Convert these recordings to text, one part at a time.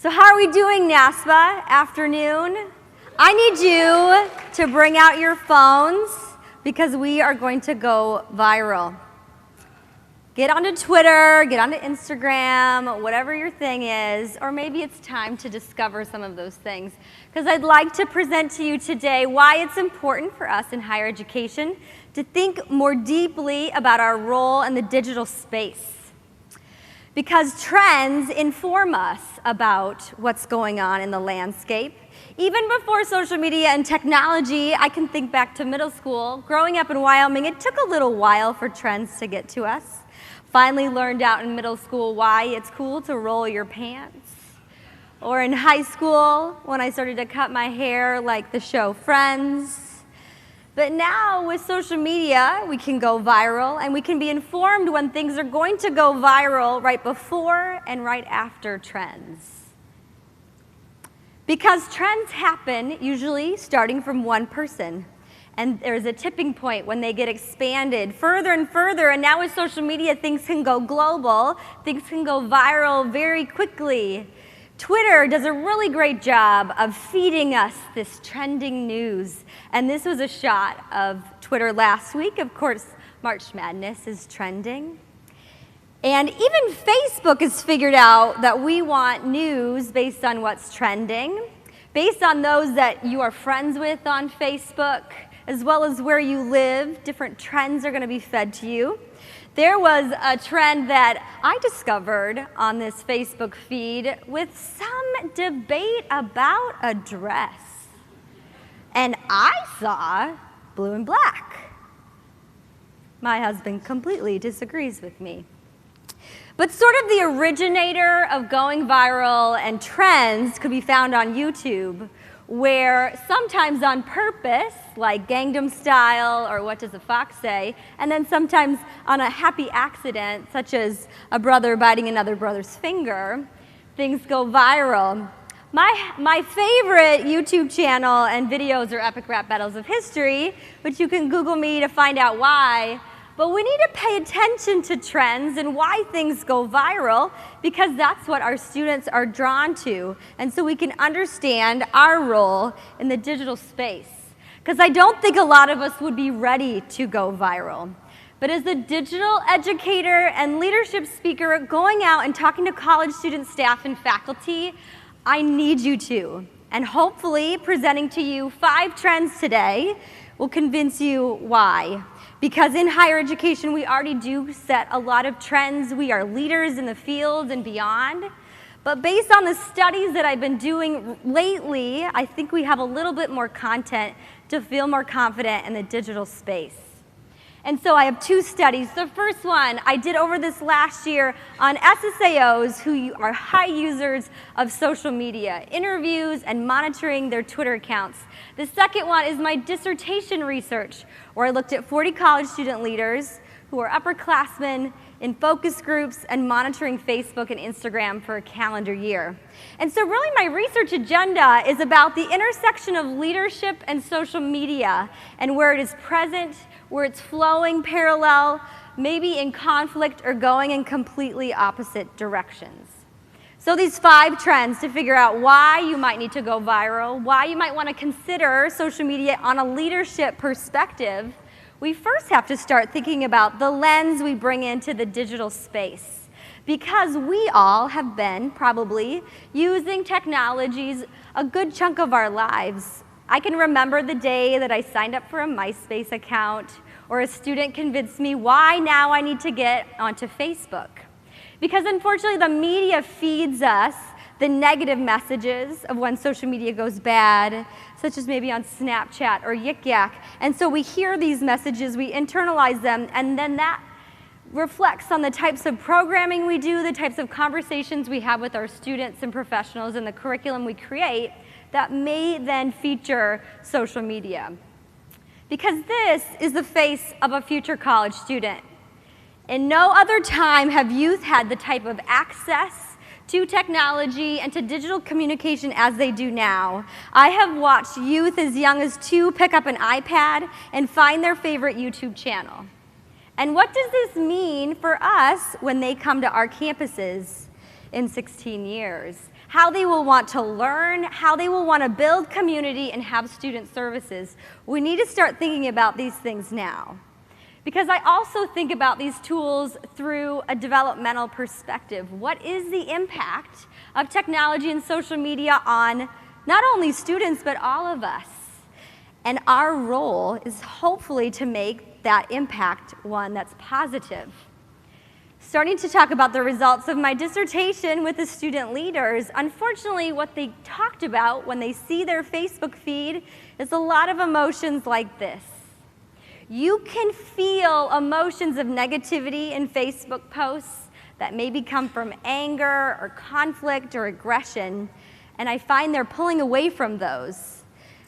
So how are we doing, NASPA? Afternoon? I need you to bring out your phones because we are going to go viral. Get onto Twitter, get onto Instagram, whatever your thing is, or maybe it's time to discover some of those things. Because I'd like to present to you today why it's important for us in higher education to think more deeply about our role in the digital space. Because trends inform us about what's going on in the landscape. Even before social media and technology, I can think back to middle school. Growing up in Wyoming, it took a little while for trends to get to us. Finally learned out in middle school why it's cool to roll your pants. Or in high school, when I started to cut my hair like the show Friends. But now with social media, we can go viral and we can be informed when things are going to go viral right before and right after trends. Because trends happen usually starting from one person. And there's a tipping point when they get expanded further and further. And now with social media, things can go global. Things can go viral very quickly. Twitter does a really great job of feeding us this trending news. And this was a shot of Twitter last week. Of course, March Madness is trending. And even Facebook has figured out that we want news based on what's trending, based on those that you are friends with on Facebook, as well as where you live. Different trends are going to be fed to you. There was a trend that I discovered on this Facebook feed with some debate about a dress. And I saw blue and black. My husband completely disagrees with me. But sort of the originator of going viral and trends could be found on YouTube, where sometimes on purpose, like Gangnam Style or What Does a Fox Say, and then sometimes on a happy accident, such as a brother biting another brother's finger, things go viral. My favorite YouTube channel and videos are Epic Rap Battles of History, which you can Google me to find out why. But we need to pay attention to trends and why things go viral, because that's what our students are drawn to, and so we can understand our role in the digital space. Because I don't think a lot of us would be ready to go viral. But as a digital educator and leadership speaker going out and talking to college students, staff, and faculty, I need you to. And hopefully presenting to you 5 trends today will convince you why. Because in higher education, we already do set a lot of trends. We are leaders in the field and beyond. But based on the studies that I've been doing lately, I think we have a little bit more content to feel more confident in the digital space. And so I have 2 studies. The first one I did over this last year on SSAOs who are high users of social media, interviews and monitoring their Twitter accounts. The second one is my dissertation research, where I looked at 40 college student leaders who are upperclassmen in focus groups and monitoring Facebook and Instagram for a calendar year. And so really my research agenda is about the intersection of leadership and social media and where it is present, where it's flowing parallel, maybe in conflict or going in completely opposite directions. So these 5 trends to figure out why you might need to go viral, why you might want to consider social media on a leadership perspective, we first have to start thinking about the lens we bring into the digital space. Because we all have been probably using technologies a good chunk of our lives. I can remember the day that I signed up for a MySpace account, or a student convinced me why now I need to get onto Facebook. Because unfortunately the media feeds us the negative messages of when social media goes bad, such as maybe on Snapchat or Yik Yak. And so we hear these messages, we internalize them, and then that reflects on the types of programming we do, the types of conversations we have with our students and professionals, and the curriculum we create that may then feature social media. Because this is the face of a future college student. In no other time have youth had the type of access to technology and to digital communication as they do now. I have watched youth as young as 2 pick up an iPad and find their favorite YouTube channel. And what does this mean for us when they come to our campuses in 16 years? how they will want to learn, how they will want to build community and have student services. We need to start thinking about these things now. Because I also think about these tools through a developmental perspective. What is the impact of technology and social media on not only students, but all of us? And our role is hopefully to make that impact one that's positive. Starting to talk about the results of my dissertation with the student leaders, unfortunately what they talked about when they see their Facebook feed is a lot of emotions like this. You can feel emotions of negativity in Facebook posts that maybe come from anger or conflict or aggression, and I find they're pulling away from those.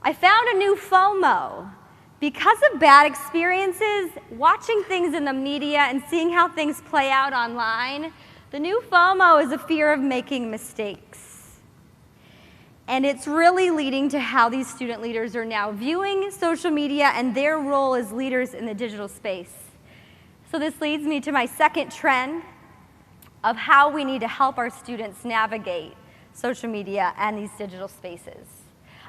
I found a new FOMO. Because of bad experiences, watching things in the media and seeing how things play out online, the new FOMO is a fear of making mistakes. And it's really leading to how these student leaders are now viewing social media and their role as leaders in the digital space. So this leads me to my second trend of how we need to help our students navigate social media and these digital spaces.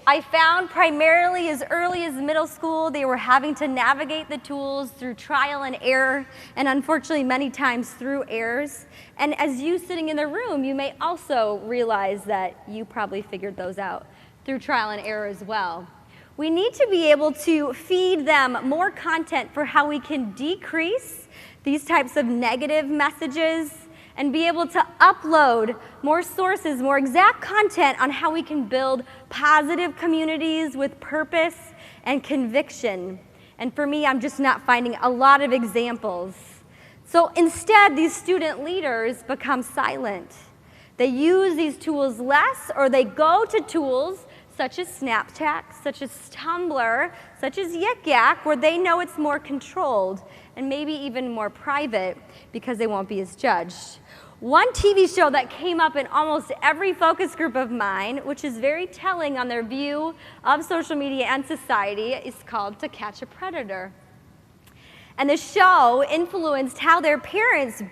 I found primarily as early as middle school, they were having to navigate the tools through trial and error, and unfortunately many times through errors. And as you sitting in the room, you may also realize that you probably figured those out through trial and error as well. We need to be able to feed them more content for how we can decrease these types of negative messages and be able to upload more sources, more exact content on how we can build positive communities with purpose and conviction. And for me, I'm just not finding a lot of examples. So instead, these student leaders become silent. They use these tools less, or they go to tools such as Snapchat, such as Tumblr, such as Yik Yak, where they know it's more controlled and maybe even more private because they won't be as judged. One TV show that came up in almost every focus group of mine, which is very telling on their view of social media and society, is called To Catch a Predator. And the show influenced how their parents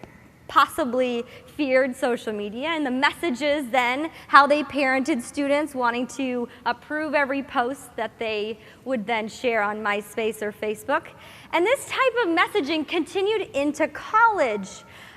possibly feared social media and the messages then, how they parented students wanting to approve every post that they would then share on MySpace or Facebook. And this type of messaging continued into college.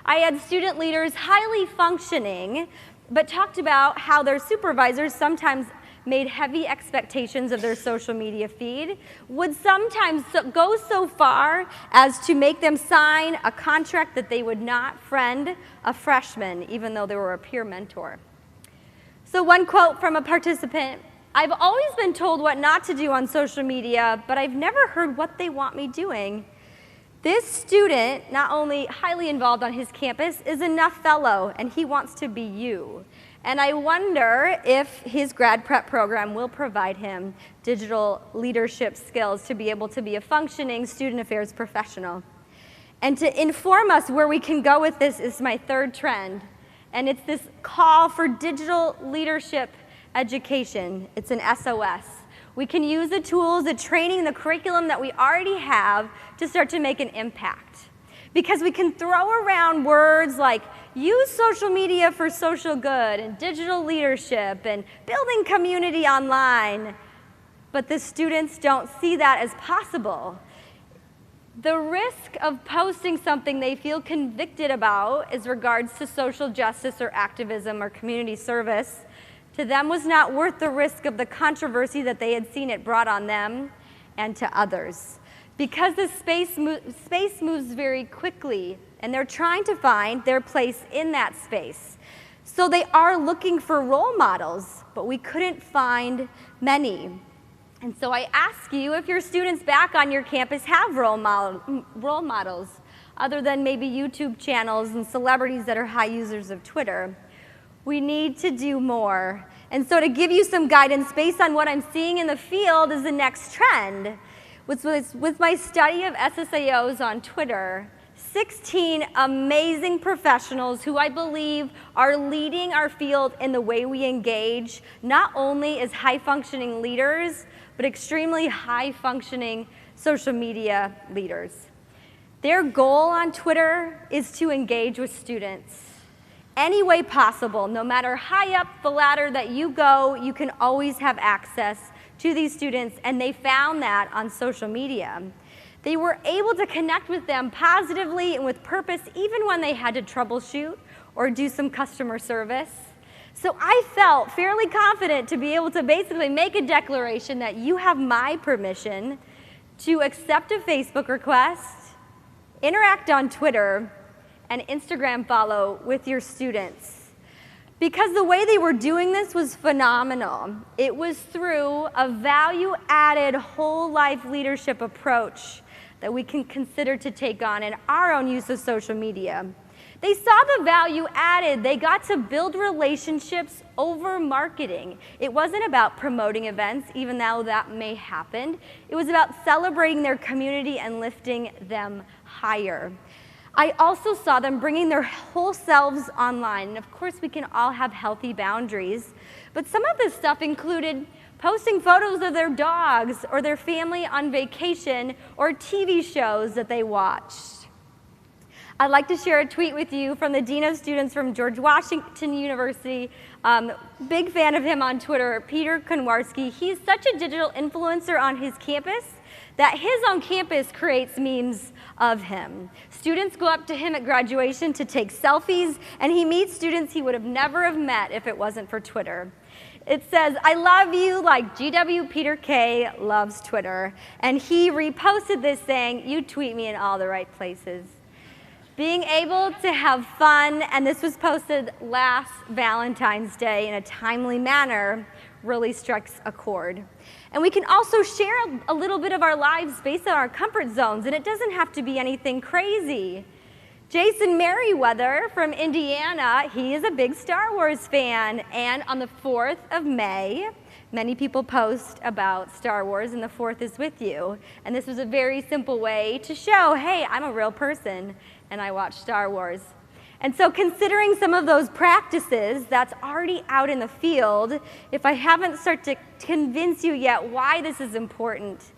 I had student leaders highly functioning, but talked about how their supervisors sometimes made heavy expectations of their social media feed, would sometimes go so far as to make them sign a contract that they would not friend a freshman, even though they were a peer mentor. So one quote from a participant, "I've always been told what not to do on social media, but I've never heard what they want me doing." This student, not only highly involved on his campus, is a NUF fellow, and he wants to be you. And I wonder if his grad prep program will provide him digital leadership skills to be able to be a functioning student affairs professional. And to inform us where we can go with this is my third trend, and it's this call for digital leadership education. It's an SOS. We can use the tools, the training, the curriculum that we already have to start to make an impact. Because we can throw around words like use social media for social good and digital leadership and building community online, but the students don't see that as possible. The risk of posting something they feel convicted about as regards to social justice or activism or community service to them was not worth the risk of the controversy that they had seen it brought on them and to others. Because the space moves very quickly, and they're trying to find their place in that space. So they are looking for role models, but we couldn't find many. And so I ask you if your students back on your campus have role models, other than maybe YouTube channels and celebrities that are high users of Twitter. We need to do more. And so to give you some guidance based on what I'm seeing in the field is the next trend. With my study of SSAOs on Twitter, 16 amazing professionals who I believe are leading our field in the way we engage, not only as high-functioning leaders, but extremely high-functioning social media leaders. Their goal on Twitter is to engage with students. any way possible. No matter high up the ladder that you go, you can always have access to these students, and they found that on social media. They were able to connect with them positively and with purpose even when they had to troubleshoot or do some customer service. So I felt fairly confident to be able to basically make a declaration that you have my permission to accept a Facebook request, interact on Twitter, and Instagram follow with your students. Because the way they were doing this was phenomenal. It was through a value-added whole life leadership approach that we can consider to take on in our own use of social media. They saw the value added. They got to build relationships over marketing. It wasn't about promoting events, even though that may happen. It was about celebrating their community and lifting them higher. I also saw them bringing their whole selves online. And of course, we can all have healthy boundaries. But some of this stuff included posting photos of their dogs or their family on vacation or TV shows that they watched. I'd like to share a tweet with you from the Dean of Students from George Washington University. Big fan of him on Twitter, Peter Konwarski. He's such a digital influencer on his campus that his own campus creates memes of him. Students go up to him at graduation to take selfies, and he meets students he would have never have met if it wasn't for Twitter. It says, "I love you like GW Peter K loves Twitter." And he reposted this saying, "You tweet me in all the right places." Being able to have fun, and this was posted last Valentine's Day in a timely manner, really strikes a chord. And we can also share a little bit of our lives based on our comfort zones, and it doesn't have to be anything crazy. Jason Merriweather from Indiana, he is a big Star Wars fan, and on the 4th of May, many people post about Star Wars, and the 4th is with you. And this was a very simple way to show, hey, I'm a real person, and I watch Star Wars. And so considering some of those practices that's already out in the field, if I haven't started to convince you yet why this is important,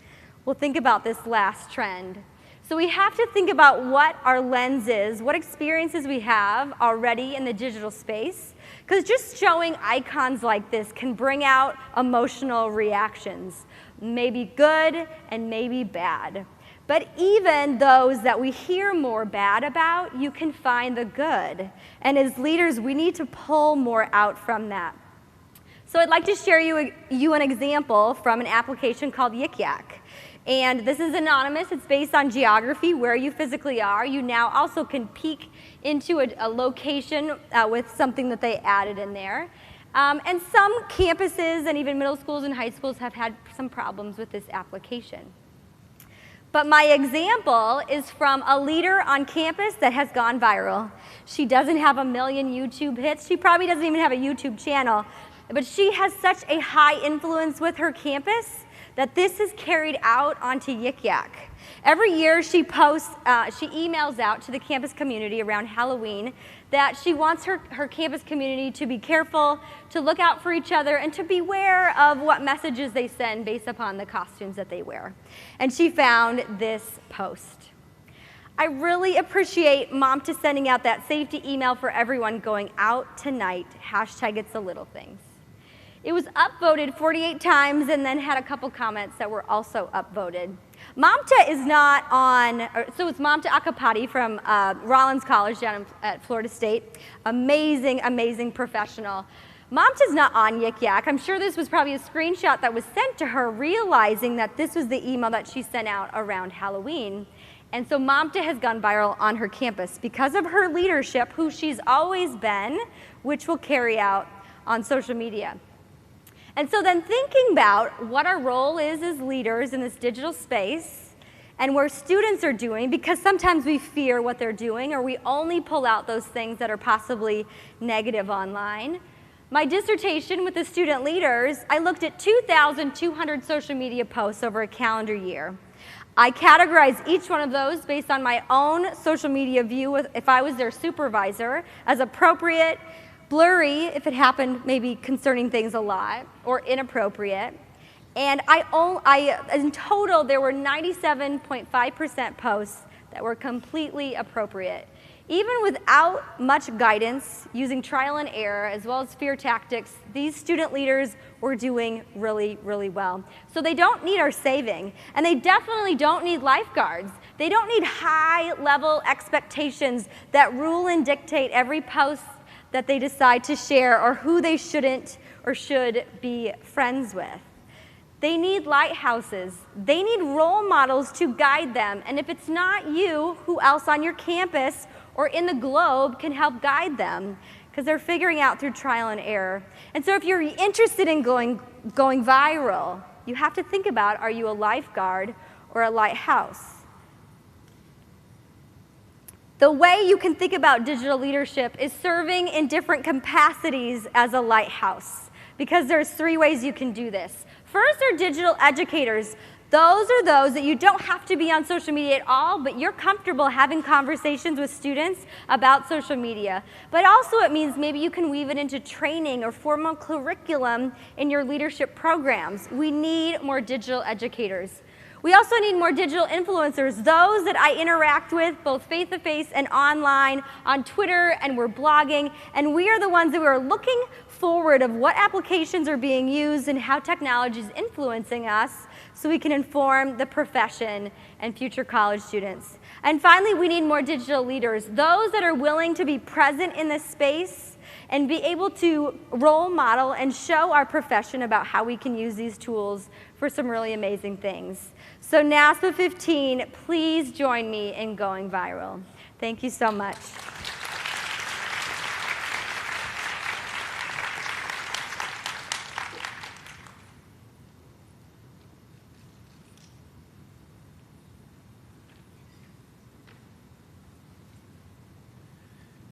we'll think about this last trend. So we have to think about what our lens is, what experiences we have already in the digital space, because just showing icons like this can bring out emotional reactions, maybe good and maybe bad. But even those that we hear more bad about, you can find the good. And as leaders, we need to pull more out from that. So I'd like to share you an example from an application called Yik Yak. And this is anonymous. It's based on geography, where you physically are. You now also can peek into a location with something that they added in there. And some campuses and even middle schools and high schools have had some problems with this application. But my example is from a leader on campus that has gone viral. She doesn't have 1 million YouTube hits. She probably doesn't even have a YouTube channel. But she has such a high influence with her campus that this is carried out onto Yik Yak. Every year she posts, she emails out to the campus community around Halloween that she wants her campus community to be careful, to look out for each other, and to beware of what messages they send based upon the costumes that they wear. And she found this post. "I really appreciate Momta sending out that safety email for everyone going out tonight. Hashtag it's the little things." It was upvoted 48 times and then had a couple comments that were also upvoted. Momta is not on, so it's Momta Akapati from Rollins College down at Florida State. Amazing, amazing professional. Momta's not on Yik Yak. I'm sure this was probably a screenshot that was sent to her, realizing that this was the email that she sent out around Halloween. And so Momta has gone viral on her campus because of her leadership, who she's always been, which will carry out on social media. And so then thinking about what our role is as leaders in this digital space and where students are doing, because sometimes we fear what they're doing or we only pull out those things that are possibly negative online. My dissertation with the student leaders, I looked at 2,200 social media posts over a calendar year. I categorized each one of those based on my own social media view, if I was their supervisor, as appropriate, blurry, if it happened maybe concerning things a lot, or inappropriate. And in total, there were 97.5% posts that were completely appropriate. Even without much guidance, using trial and error as well as fear tactics, these student leaders were doing really, really well. So they don't need our saving, and they definitely don't need lifeguards. They don't need high-level expectations that rule and dictate every post that they decide to share or who they shouldn't or should be friends with. They need lighthouses. They need role models to guide them, and if it's not you, who else on your campus or in the globe can help guide them, because they're figuring out through trial and error. And so if you're interested in going viral, you have to think about, are you a lifeguard or a lighthouse? The way you can think about digital leadership is serving in different capacities as a lighthouse, because there's 3 ways you can do this. First are digital educators. Those are those that you don't have to be on social media at all, but you're comfortable having conversations with students about social media. But also it means maybe you can weave it into training or formal curriculum in your leadership programs. We need more digital educators. We also need more digital influencers, those that I interact with both face-to-face and online, on Twitter, and we're blogging, and we are the ones that are looking forward of what applications are being used and how technology is influencing us so we can inform the profession and future college students. And finally, we need more digital leaders, those that are willing to be present in this space and be able to role model and show our profession about how we can use these tools for some really amazing things. So NASPA 15, please join me in going viral. Thank you so much.